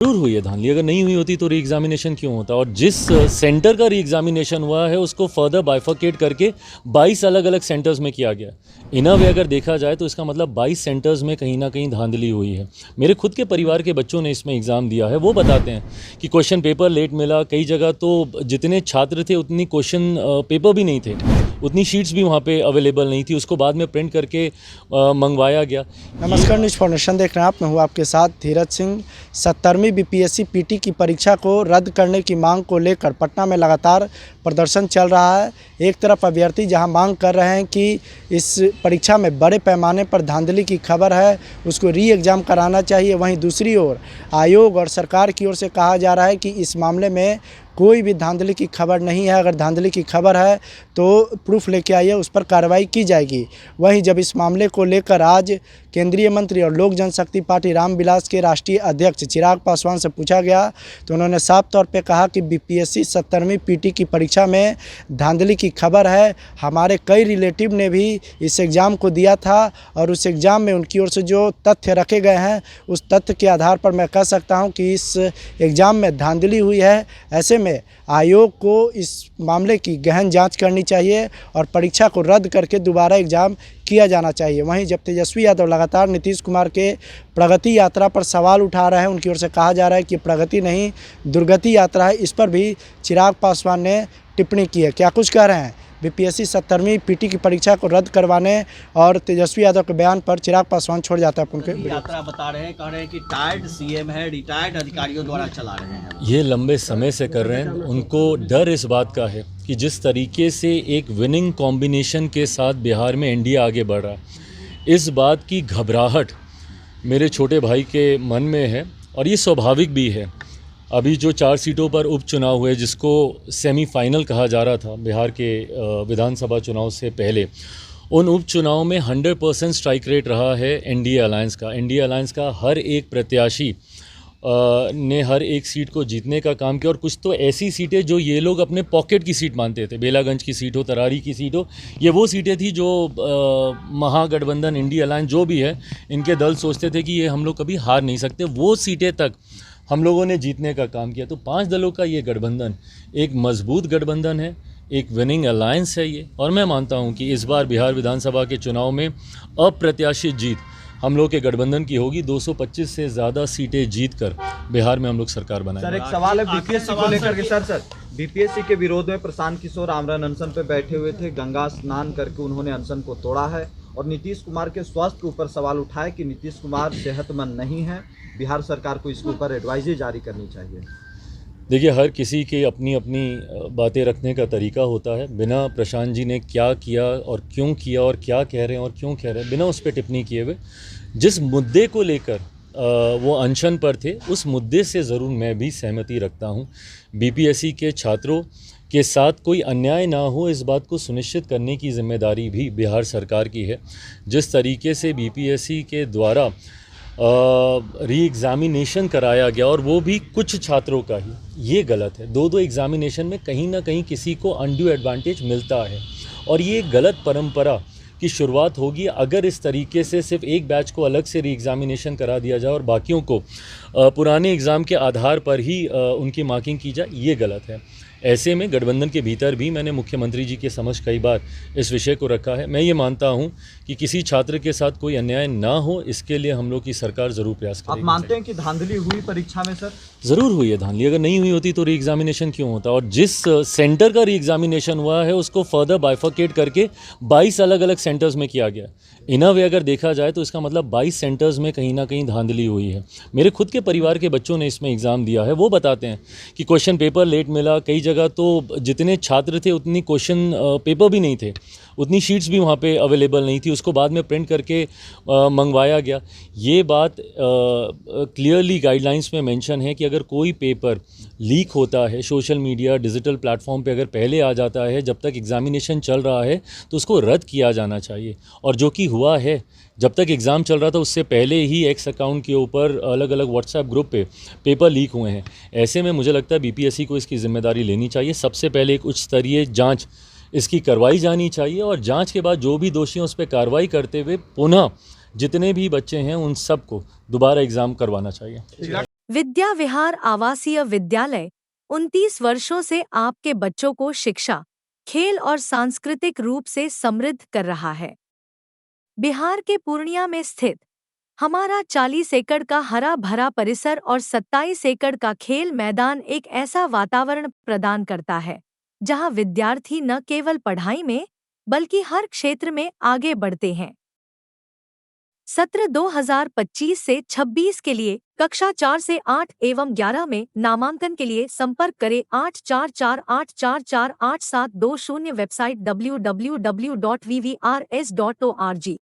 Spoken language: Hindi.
जरूर हुई है धांधली। अगर नहीं हुई होती तो री एग्जामिनेशन क्यों होता। और जिस सेंटर का री एग्जामिनेशन हुआ है उसको फर्दर बाइफर्केट करके 22 अलग अलग सेंटर्स में किया गया। इन अ वे अगर देखा जाए तो इसका मतलब 22 सेंटर्स में कहीं ना कहीं धांधली हुई है। मेरे खुद के परिवार के बच्चों ने इसमें एग्ज़ाम दिया है, वो बताते हैं कि क्वेश्चन पेपर लेट मिला। कई जगह तो जितने छात्र थे उतनी क्वेश्चन पेपर भी नहीं थे, उतनी शीट्स भी वहाँ पे अवेलेबल नहीं थी, उसको बाद में प्रिंट करके मंगवाया गया। नमस्कार, न्यूज़ फाउंडेशन देख रहे हैं आप। मैं हूँ आपके साथ धीरज सिंह। 70वीं बीपीएससी पीटी की परीक्षा को रद्द करने की मांग को लेकर पटना में लगातार प्रदर्शन चल रहा है। एक तरफ अभ्यर्थी जहां मांग कर रहे हैं कि इस परीक्षा में बड़े पैमाने पर धांधली की खबर है, उसको री एग्ज़ाम कराना चाहिए। वहीं दूसरी ओर आयोग और सरकार की ओर से कहा जा रहा है कि इस मामले में कोई भी धांधली की खबर नहीं है। अगर धांधली की खबर है तो प्रूफ लेके आइए, उस पर कार्रवाई की जाएगी। वहीं जब इस मामले को लेकर आज केंद्रीय मंत्री और लोक जनशक्ति पार्टी रामविलास के राष्ट्रीय अध्यक्ष चिराग पासवान से पूछा गया तो उन्होंने साफ तौर पे कहा कि बीपीएससी 70वीं पीटी की परीक्षा में धांधली की खबर है। हमारे कई रिलेटिव ने भी इस एग्ज़ाम को दिया था और उस एग्ज़ाम में उनकी ओर से जो तथ्य रखे गए हैं उस तथ्य के आधार पर मैं कह सकता हूं कि इस एग्ज़ाम में धांधली हुई है। ऐसे में आयोग को इस मामले की गहन जांच करनी चाहिए और परीक्षा को रद्द करके दोबारा एग्ज़ाम किया जाना चाहिए। वहीं जब तेजस्वी यादव लगातार नीतीश कुमार के प्रगति यात्रा पर सवाल उठा रहे हैं, उनकी ओर से कहा जा रहा है कि प्रगति नहीं दुर्गति यात्रा है। इस पर भी चिराग पासवान ने टिप्पणी की है। क्या कुछ कह रहे हैं बीपीएससी 70वीं पीटी की परीक्षा को रद्द करवाने और तेजस्वी यादव के बयान पर चिराग पासवान छोड़ जाता है उनके यात्रा बता रहे हैं, कह रहे हैं कि टायर्ड सीएम है, रिटायर्ड अधिकारियों द्वारा चला रहे हैं। ये लंबे समय से कर रहे हैं। उनको डर इस बात का है कि जिस तरीके से एक विनिंग कॉम्बिनेशन के साथ बिहार में एनडीए आगे बढ़ रहा है, इस बात की घबराहट मेरे छोटे भाई के मन में है और ये स्वाभाविक भी है। अभी जो 4 सीटों पर उपचुनाव हुए, जिसको सेमीफाइनल कहा जा रहा था बिहार के विधानसभा चुनाव से पहले, उन उपचुनाव में 100% स्ट्राइक रेट रहा है एनडीए अलायंस का। एनडीए अलायंस का हर एक प्रत्याशी ने हर एक सीट को जीतने का काम किया और कुछ तो ऐसी सीटें जो ये लोग अपने पॉकेट की सीट मानते थे, बेलागंज की सीट हो, तरारी की सीट हो, ये वो सीटें थी जो महागठबंधन इंडिया अलायंस जो भी है इनके दल सोचते थे कि ये हम लोग कभी हार नहीं सकते। वो सीटें तक हम लोगों ने जीतने का काम किया। तो 5 दलों का ये गठबंधन एक मजबूत गठबंधन है, एक विनिंग अलायंस है ये। और मैं मानता हूँ कि इस बार बिहार विधानसभा के चुनाव में अप्रत्याशित जीत हम लोग के गठबंधन की होगी। 225 से ज़्यादा सीटें जीत कर बिहार में हम लोग सरकार बनाएंगे। सर, एक सवाल है बीपीएससी को लेकर के। सर बीपीएससी के विरोध में प्रशांत किशोर आमरण अनशन पे बैठे हुए थे। गंगा स्नान करके उन्होंने अनशन को तोड़ा है और नीतीश कुमार के स्वास्थ्य के ऊपर सवाल उठाए कि नीतीश कुमार सेहतमंद नहीं है, बिहार सरकार को इसके ऊपर एडवाइजरी जारी करनी चाहिए। देखिए, हर किसी की अपनी अपनी बातें रखने का तरीका होता है। बिना प्रशांत जी ने क्या किया और क्यों किया और क्या कह रहे हैं और क्यों कह रहे हैं, बिना उस पर टिप्पणी किए हुए जिस मुद्दे को लेकर वो अनशन पर थे, उस मुद्दे से ज़रूर मैं भी सहमति रखता हूँ। बीपीएससी के छात्रों के साथ कोई अन्याय ना हो, इस बात को सुनिश्चित करने की जिम्मेदारी भी बिहार सरकार की है। जिस तरीके से बीपीएससी के द्वारा री एग्ज़ामिनेशन कराया गया और वो भी कुछ छात्रों का ही, ये गलत है। 2 एग्ज़ामिनेशन में कहीं ना कहीं किसी को अनड्यू एडवांटेज मिलता है और ये गलत परंपरा की शुरुआत होगी अगर इस तरीके से सिर्फ एक बैच को अलग से री एग्ज़ामिनेशन करा दिया जाए और बाकियों को पुराने एग्ज़ाम के आधार पर ही उनकी मार्किंग की जाए, ये गलत है। ऐसे में गठबंधन के भीतर भी मैंने मुख्यमंत्री जी के समक्ष कई बार इस विषय को रखा है। मैं ये मानता हूं कि किसी छात्र के साथ कोई अन्याय ना हो, इसके लिए हम लोग की सरकार ज़रूर प्रयास करेगी। आप मानते हैं कि धांधली हुई परीक्षा में? सर ज़रूर हुई है धांधली। अगर नहीं हुई होती तो री एग्ज़ामिनेशन क्यों होता। और जिस सेंटर का री एग्ज़ामिनेशन हुआ है उसको फर्दर बाइफर्केट करके 22 अलग अलग सेंटर्स में किया गया। इन अ वे अगर देखा जाए तो इसका मतलब 22 सेंटर्स में कहीं ना कहीं धांधली हुई है। मेरे खुद के परिवार के बच्चों ने इसमें एग्ज़ाम दिया है, वो बताते हैं कि क्वेश्चन पेपर लेट मिला। कई जगह तो जितने छात्र थे उतनी क्वेश्चन पेपर भी नहीं थे, उतनी शीट्स भी वहाँ पे अवेलेबल नहीं थी, उसको बाद में प्रिंट करके मंगवाया गया। ये बात क्लियरली गाइडलाइंस में मेंशन है कि अगर कोई पेपर लीक होता है सोशल मीडिया डिजिटल प्लेटफॉर्म पे अगर पहले आ जाता है जब तक एग्ज़ामिनेशन चल रहा है तो उसको रद्द किया जाना चाहिए। और जो कि हुआ है, जब तक एग्ज़ाम चल रहा था उससे पहले ही एक्स अकाउंट के ऊपर अलग अलग व्हाट्सएप ग्रुप पे पेपर लीक हुए हैं। ऐसे में मुझे लगता है बीपीएससी को इसकी जिम्मेदारी लेनी चाहिए। सबसे पहले एक उच्च स्तरीय जांच इसकी करवाई जानी चाहिए और जांच के बाद जो भी दोषी हैं उस पर कार्रवाई करते हुए पुनः जितने भी बच्चे हैं उन सबको दोबारा एग्ज़ाम करवाना चाहिए। विद्या विहार आवासीय विद्यालय 29 वर्षों से आपके बच्चों को शिक्षा, खेल और सांस्कृतिक रूप से समृद्ध कर रहा है। बिहार के पूर्णिया में स्थित हमारा 40 एकड़ का हरा भरा परिसर और 27 एकड़ का खेल मैदान एक ऐसा वातावरण प्रदान करता है जहां विद्यार्थी न केवल पढ़ाई में बल्कि हर क्षेत्र में आगे बढ़ते हैं। सत्र 2025 से 26 के लिए कक्षा 4 से 8 एवं 11 में नामांकन के लिए संपर्क करें 8448448720। Website www.vvrs.org।